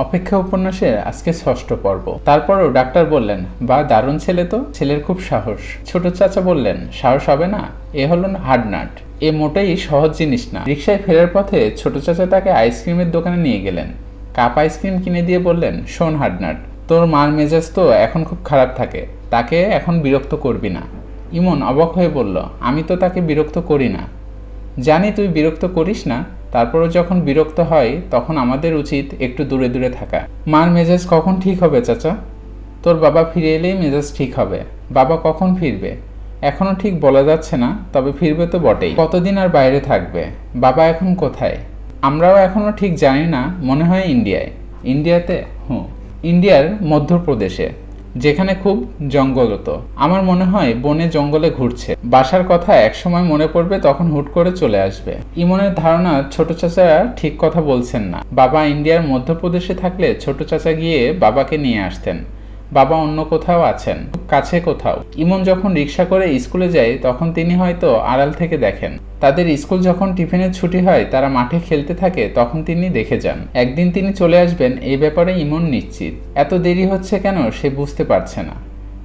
অপেক্ষা উপন্যাসের আজকে ৬ষ্ঠ পর্ব। তারপরও ডাক্তার বললেন, বা দারুণ ছেলে তো, ছেলের খুব সাহস। ছোট চাচা বললেন, সাহস হবে না, এ হলো হার্ডনাট, এ মোটেই সহজ জিনিস না। রিকশায় ফেরার পথে ছোট চাচা তাকে আইসক্রিমের দোকানে নিয়ে গেলেন। কাপ আইসক্রিম কিনে দিয়ে বললেন, শোন হার্ডনাট, তোর মার মেজাজ তো এখন খুব খারাপ থাকে, তাকে এখন বিরক্ত করবি না। ইমন অবাক হয়ে বলল, আমি তো তাকে বিরক্ত করি না। জানি তুই বিরক্ত করিস না, তারপরও যখন বিরক্ত হয় তখন আমাদের উচিত একটু দূরে দূরে থাকা। মার মেজাজ কখন ঠিক হবে চাচা? তোর বাবা ফিরে এলেই মেজাজ ঠিক হবে। বাবা কখন ফিরবে এখনো ঠিক বলা যাচ্ছে না, তবে ফিরবে তো বটেই। কতদিন আর বাইরে থাকবে? বাবা এখন কোথায়? আমরাও এখনো ঠিক জানি না, মনে হয় ইন্ডিয়ায়। ইন্ডিয়াতে? ইন্ডিয়ার মধ্যপ্রদেশে, যেখানে খুব জঙ্গলত। আমার মনে হয় বনে জঙ্গলে ঘুরছে। বাসার কথা একসময় মনে পড়বে, তখন হুট করে চলে আসবে। ইমনের ধারণা ছোট চাচারা ঠিক কথা বলছেন না। বাবা ইন্ডিয়ার মধ্যপ্রদেশে থাকলে ছোট চাচা গিয়ে বাবাকে নিয়ে আসতেন। বাবা অন্য কোথাও আছেন, খুব কাছে কোথাও। ইমন যখন রিক্সা করে স্কুলে যায় তখন তিনি হয়তো আড়াল থেকে দেখেন। তাদের স্কুল যখন টিফিনের ছুটি হয়, তারা মাঠে খেলতে থাকে, তখন তিনি দেখে যান। একদিন তিনি চলে আসবেন, এই ব্যাপারে ইমন নিশ্চিত। এত দেরি হচ্ছে কেন সে বুঝতে পারছে না।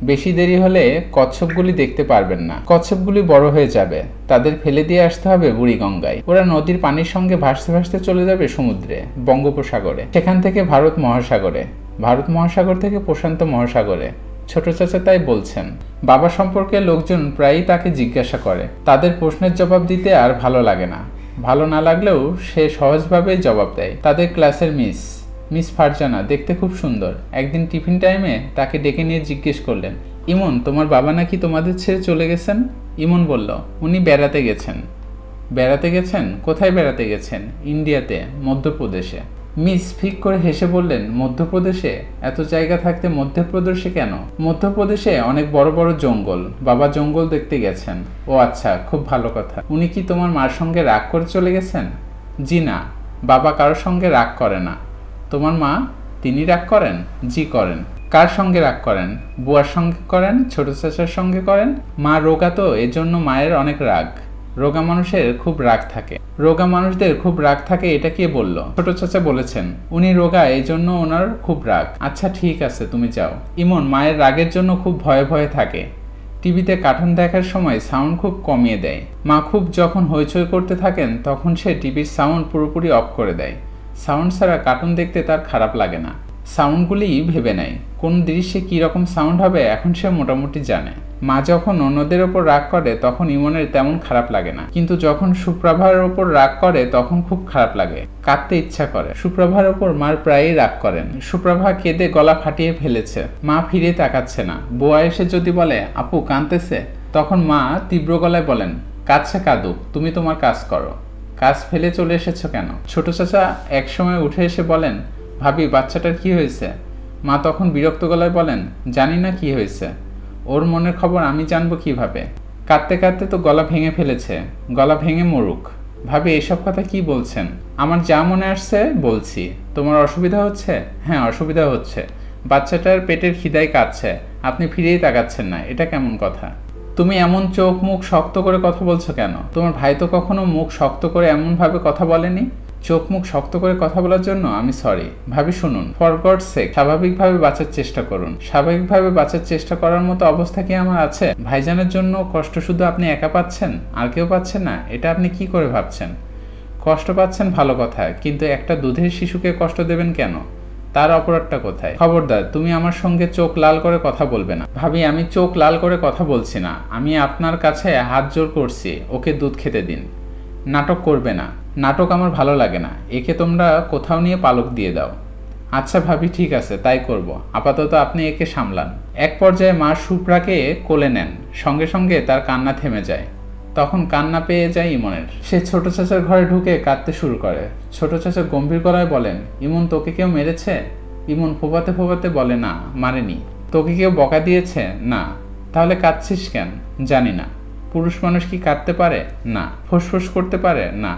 বেশি দেরি হলে কচ্ছপগুলি দেখতে পারবেন না। কচ্ছপগুলি বড় হয়ে যাবে, তাদের ফেলে দিয়ে আসতে হবে বুড়িগঙ্গায়। ওরা নদীর পানির সঙ্গে ভাসতে ভাসতে চলে যাবে সমুদ্রে, বঙ্গোপসাগরে, সেখান থেকে ভারত মহাসাগরে, ভারত মহাসাগর থেকে প্রশান্ত মহাসাগরে। ছোট চাচা তাই বলছেন। বাবা সম্পর্কে লোকজন প্রায়ই তাকে জিজ্ঞাসা করে। তাদের প্রশ্নের জবাব দিতে আর ভালো লাগে না। ভালো না লাগলেও সে সহজভাবেই জবাব দেয়। তাদের ক্লাসের মিস ফারজানা দেখতে খুব সুন্দর। একদিন টিফিন টাইমে তাকে ডেকে নিয়ে জিজ্ঞেস করলেন, ইমন, তোমার বাবা নাকি তোমাদের ছেড়ে চলে গেছেন? ইমন বলল, উনি বেড়াতে গেছেন। বেড়াতে গেছেন? কোথায় বেড়াতে গেছেন? ইন্ডিয়াতে, মধ্যপ্রদেশে। মিস ফিক করে হেসে বললেন, মধ্যপ্রদেশে? এত জায়গা থাকতে মধ্যপ্রদেশে কেন? মধ্যপ্রদেশে অনেক বড় বড় জঙ্গল, বাবা জঙ্গল দেখতে গেছেন। ও আচ্ছা, খুব ভালো কথা। উনি কি তোমার মার সঙ্গে রাগ করে চলে গেছেন? জি না, বাবা কারোর সঙ্গে রাগ করে না। তোমার মা? তিনি রাগ করেন? জি করেন। কার সঙ্গে রাগ করেন? বুয়ার সঙ্গে করেন, ছোট চাচার সঙ্গে করেন। মা রোগা তো, এজন্য মায়ের অনেক রাগ। রোগা মানুষের খুব রাগ থাকে। রোগা মানুষদের খুব রাগ থাকে, এটা কে বলল? ছোট চাচা বলেছেন। উনি রোগা, এই জন্য ওনার খুব রাগ। আচ্ছা ঠিক আছে, তুমি যাও। ইমন মায়ের রাগের জন্য খুব ভয়ে ভয়ে থাকে। টিভিতে কার্টুন দেখার সময় সাউন্ড খুব কমিয়ে দেয়। মা খুব যখন হইচই করতে থাকেন তখন সে টিভির সাউন্ড পুরোপুরি অফ করে দেয়। সাউন্ড ছাড়া কার্টুন দেখতে তার খারাপ লাগে না। সাউন্ডগুলি ভেবে নেয় কোন দৃশ্যে কী রকম সাউন্ড হবে, এখন সে মোটামুটি জানে। মা যখন অন্যদের ওপর রাগ করে তখন ইমনের তেমন খারাপ লাগে না, কিন্তু যখন সুপ্রভার ওপর রাগ করে তখন খুব খারাপ লাগে, কাঁদতে ইচ্ছা করে। সুপ্রভার ওপর মার প্রায়ই রাগ করেন। সুপ্রভা কেঁদে গলা ফাটিয়ে ফেলেছে, মা ফিরে তাকাচ্ছে না। বুয়া এসে যদি বলে, আপু কাঁদতেছে, তখন মা তীব্র গলায় বলেন, কাঁদছে কাঁদুক, তুমি তোমার কাজ করো। কাজ ফেলে চলে এসেছো কেন? ছোট চাচা একসময় উঠে এসে বলেন, ভাবি বাচ্চাটার কি হয়েছে? মা তখন বিরক্ত গলায় বলেন, জানি না কি হয়েছে, ওর মনের খবর আমি জানবো কিভাবে? কাঁদতে কাঁদতে তো গলা ভেঙে ফেলেছে, গলা ভেঙে মরুক। ভাবি এসব কথা কি বলছেন? আমার যা মনে আসছে বলছি। তোমার অসুবিধা হচ্ছে? হ্যাঁ অসুবিধা হচ্ছে। বাচ্চাটার পেটের খিদায় কাঁদছে, আপনি ফিরেই তাকাচ্ছেন না, এটা কেমন কথা? তুমি এমন চোখ মুখ শক্ত করে কথা বলছো কেন? তোমার ভাই তো কখনো মুখ শক্ত করে এমনভাবে কথা বলেনি। চোখ মুখ শক্ত করে কথা বলার জন্য আমি সরি। ভাবি শুনুন, ফর গডস সেক স্বাভাবিকভাবে বাঁচার চেষ্টা করুন। স্বাভাবিকভাবে বাঁচার চেষ্টা করার মতো অবস্থা কি আমার আছে? ভাইজানের জন্য কষ্ট শুধু আপনি একা পাচ্ছেন, আর কেউ পাচ্ছেন না? এটা আপনি কি করে ভাবছেন? কষ্ট পাচ্ছেন ভালো কথা, কিন্তু একটা দুধের শিশুকে কষ্ট দেবেন কেন? তার অপরাধটা কোথায়? খবরদার, তুমি আমার সঙ্গে চোখ লাল করে কথা বলবে না। ভাবি আমি চোখ লাল করে কথা বলছি না, আমি আপনার কাছে হাত জোর করছি, ওকে দুধ খেতে দিন। নাটক করবে না, নাটক আমার ভালো লাগে না। একে তোমরা কোথাও নিয়ে পালক দিয়ে দাও। আচ্ছা ভাবি ঠিক আছে, তাই করব। আপাতত আপনি একে সামলান। এক পর্যায়ে মা সুপ্রাকে কোলে নেন, সঙ্গে সঙ্গে তার কান্না থেমে যায়। তখন কান্না পেয়ে যায় ইমনের। সে ছোট চাচার ঘরে ঢুকে কাঁদতে শুরু করে। ছোট চাচা গম্ভীর গলায় বলেন, ইমন তোকে কেউ মেরেছে? ইমন ফোপাতে ফোপাতে বলে, না মারেনি। তোকে কেউ বকা দিয়েছে? না। তাহলে কাঁদছিস কেন? জানি না। পুরুষ মানুষ কি কাঁদতে পারে? না। ফুসফুস করতে পারে? না।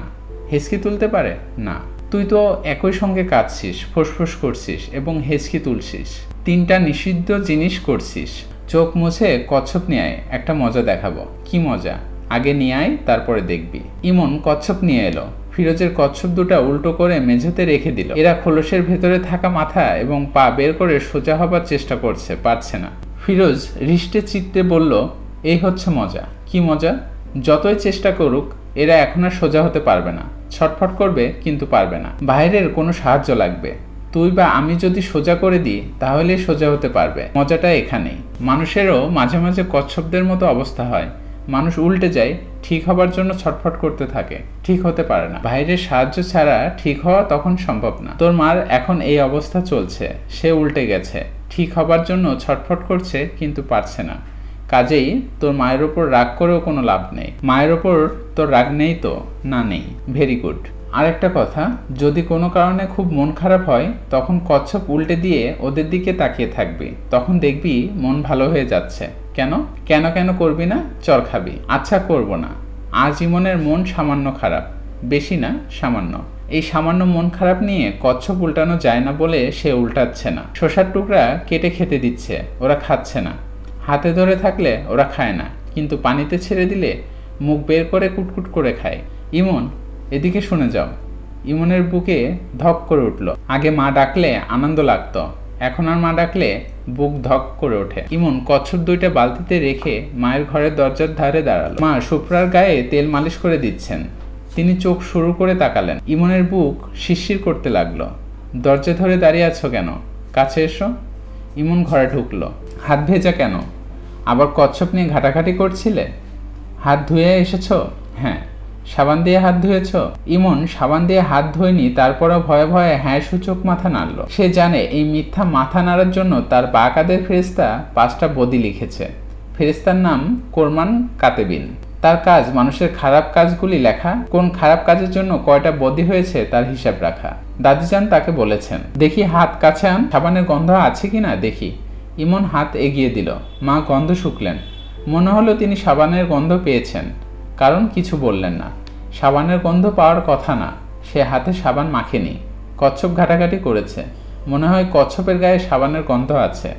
হেঁচকি তুলতে পারে? না। তুই তো একই সঙ্গে কাঁদছিস, ফুসফুস করছিস এবং হেঁচকি তুলছিস, তিনটা নিষিদ্ধ জিনিস করছিস। চোখ মুছে কচ্ছপ নিয়ে আয়, একটা মজা দেখাবো। কি মজা? আগে নিয়ে আয়, তারপরে দেখবি। ইমন কচ্ছপ নিয়ে এলো। ফিরোজের কচ্ছপ দুটা উল্টো করে মেঝেতে রেখে দিল। এরা খোলসের ভেতরে থাকা মাথা এবং পা বের করে সোজা হবার চেষ্টা করছে, পারছে না। ফিরোজ হৃষ্টে চিত্তে বলল, এই হচ্ছে মজা। কি মজা? যতই চেষ্টা করুক এরা এখন আর সোজা হতে পারবে না। ছটফট করবে কিন্তু পারবে না। বাইরের কোনো সাহায্য লাগবে। তুই বা আমি যদি সোজা করে দিই তাহলে সোজা হতে পারবে। মজাটা এখানেই। মানুষেরও মাঝে মাঝে কচ্ছপদের মতো অবস্থা হয়। মানুষ উল্টে যায়, ঠিক হবার জন্য ছটফট করতে থাকে, ঠিক হতে পারে না। বাইরের সাহায্য ছাড়া ঠিক হওয়া তখন সম্ভব না। তোর মার এখন এই অবস্থা চলছে, সে উল্টে গেছে, ঠিক হবার জন্য ছটফট করছে কিন্তু পারছে না। কাজেই তোর মায়ের ওপর রাগ করেও কোনো লাভ নেই। মায়ের ওপর তোর রাগ নেই তো? না, নেই। Very good. আর একটা কথা, যদি কোনো কারণে খুব মন খারাপ হয় তখন কচ্ছপ উল্টে দিয়ে ওদের দিকে তাকিয়ে থাকবি, তখন দেখবি মন ভালো হয়ে যাচ্ছে। কেন কেন কেন করবি না? চর খাবি। আচ্ছা, করব না। আজ ইমনের মন সামান্য খারাপ, বেশি না, সামান্য। এই সামান্য মন খারাপ নিয়ে কচ্ছপ উল্টানো যায় না বলে সে উল্টাচ্ছে না। শসার টুকরা কেটে খেতে দিচ্ছে, ওরা খাচ্ছে না। হাতে ধরে থাকলে ওরা খায় না, কিন্তু পানিতে ছেড়ে দিলে মুখ বের করে কুটকুট করে খায়। ইমন, এদিকে শুনে যাও। ইমনের বুকে ধক করে উঠল। আগে মা ডাকলে আনন্দ লাগতো, এখন আর মা ডাকলে বুক ধক করে ওঠে। ইমন কচ্ছপ দুইটা বালতিতে রেখে মায়ের ঘরের দরজার ধারে দাঁড়ালো। মা সুপ্রার গায়ে তেল মালিশ করে দিচ্ছেন। তিনি চোখ শুরু করে তাকালেন। ইমনের বুক শিরশির করতে লাগলো। দরজা ধরে দাঁড়িয়ে আছো কেন? কাছে এসো। ইমন ঘরে ঢুকলো। হাত ভেজা কেন? আবার কচ্ছপ নিয়ে ঘাটাঘাটি করছিলে? হাত ধুয়ে এসেছো? হ্যাঁ। সাবান দিয়ে হাত ধুয়েছ? ইমন সাবান দিয়ে হাত ধোয়নি, তারপরও ভয়ে ভয়ে হ্যাঁ সূচক মাথা নাড়ল। সে জানে এই মিথ্যা মাথা নাড়ার জন্য তার বাকাদের ফেরেশতা 5টা বদি লিখেছে। ফেরেশতার নাম কোরমান কাতেবিন। তার কাজ মানুষের খারাপ কাজগুলি লেখা, কোন খারাপ কাজের জন্য কয়টা বদি হয়েছে তার হিসাব রাখা। দাদিজান তাকে বলেছেন, দেখি হাত কাছে আন, সাবানের গন্ধ আছে কিনা দেখি। ইমন হাত এগিয়ে দিল। মা গন্ধ শুকলেন। মনে হলো তিনি সাবানের গন্ধ পেয়েছেন, কারণ কিছু বললেন না। সাবানের গন্ধ পাওয়ার কথা না, সে হাতে সাবান মাখেনি। কচ্ছপ ঘাটাঘাটি করেছে, মনে হয় কচ্ছপের গায়ে সাবানের গন্ধ আছে।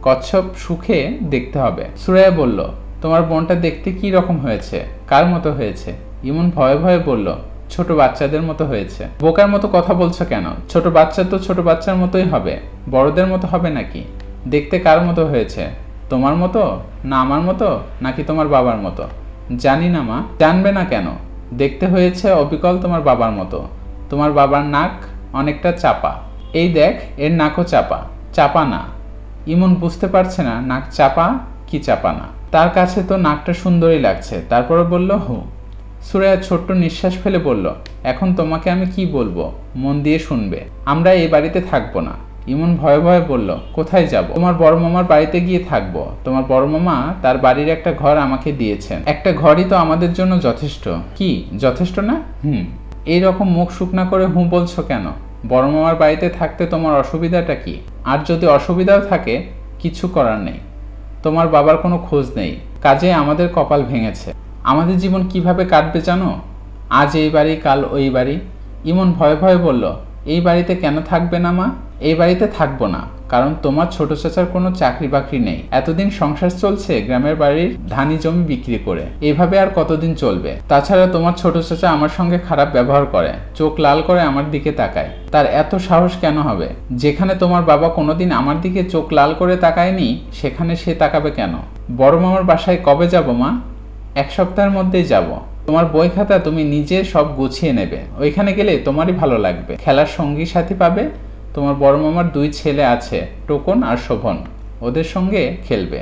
কচ্ছপ সুখে দেখতে হবে। সুরাইয়া বলল, তোমার বোনটা দেখতে কি রকম হয়েছে? কার মতো হয়েছে? ইমন ভয়ে ভয়ে বলল, ছোট বাচ্চাদের মতো হয়েছে। বোকার মতো কথা বলছো কেন? ছোট বাচ্চা তো ছোট বাচ্চার মতোই হবে, বড়দের মতো হবে নাকি? দেখতে কার মতো হয়েছে? তোমার মতো না আমার মতো, নাকি তোমার বাবার মতো? জানি না মা। জানবে না কেন? দেখতে হয়েছে অবিকল তোমার বাবার মতো। তোমার বাবার নাক অনেকটা চাপা। এই দেখ, এর নাকও চাপা। চাপা না। ইমন বুঝতে পারছে না নাক চাপা কি চাপা না। তার কাছে তো নাকটা সুন্দরই লাগছে, তারপরে বলল হু। সুরাইয়া ছোট্ট নিঃশ্বাস ফেলে বলল, এখন তোমাকে আমি কি বলবো মন দিয়ে শুনবে। আমরা এই বাড়িতে থাকবো না। ইমন ভয়ে ভয়ে বলল, কোথায় যাব? তোমার বড় মামার বাড়িতে গিয়ে থাকবো। তোমার বড় মামা তার বাড়ির একটা ঘর আমাকে দিয়েছেন। একটা ঘরই তো আমাদের জন্য যথেষ্ট। কি যথেষ্ট না? এই রকম মুখ শুকনা করে হু বলছো কেন? বড় মামার বাড়িতে থাকতে তোমার অসুবিধাটা কি? আর যদি অসুবিধাও থাকে, কিছু করার নেই। তোমার বাবার কোনো খোঁজ নেই, কাজে আমাদের কপাল ভেঙেছে। আমাদের জীবন কিভাবে কাটবে জানো? আজ এই বাড়ি, কাল ওই বাড়ি। ইমন ভয়ে ভয়ে বলল, এই বাড়িতে কেন থাকবে না মা? এই বাড়িতে থাকবো না, কারণ তোমার ছোট চাচার কোনো চাকরি বাকরি নেই। এতদিন সংসার চলছে গ্রামের বাড়ির ধানি জমি বিক্রি করে। এভাবে আর কতদিন চলবে? তাছাড়া তোমার ছোট চাচা আমার সঙ্গে খারাপ ব্যবহার করে, চোখ লাল করে আমার দিকে তাকায়। তার এত সাহস কেন হবে? যেখানে তোমার বাবা কোনোদিন আমার দিকে চোখ লাল করে তাকায়নি, সেখানে সে তাকাবে কেন? বড় মামার বাসায় কবে যাব মা? 1 সপ্তাহের মধ্যেই যাব। তোমার বই খাতা তুমি নিজে সব গুছিয়ে নেবে। ওইখানে গেলে তোমারই ভালো লাগবে। খেলার সঙ্গী সাথী পাবে। তোমার বড় মামার 2 ছেলে আছে, টোকন আর শোভন, ওদের সঙ্গে খেলবে।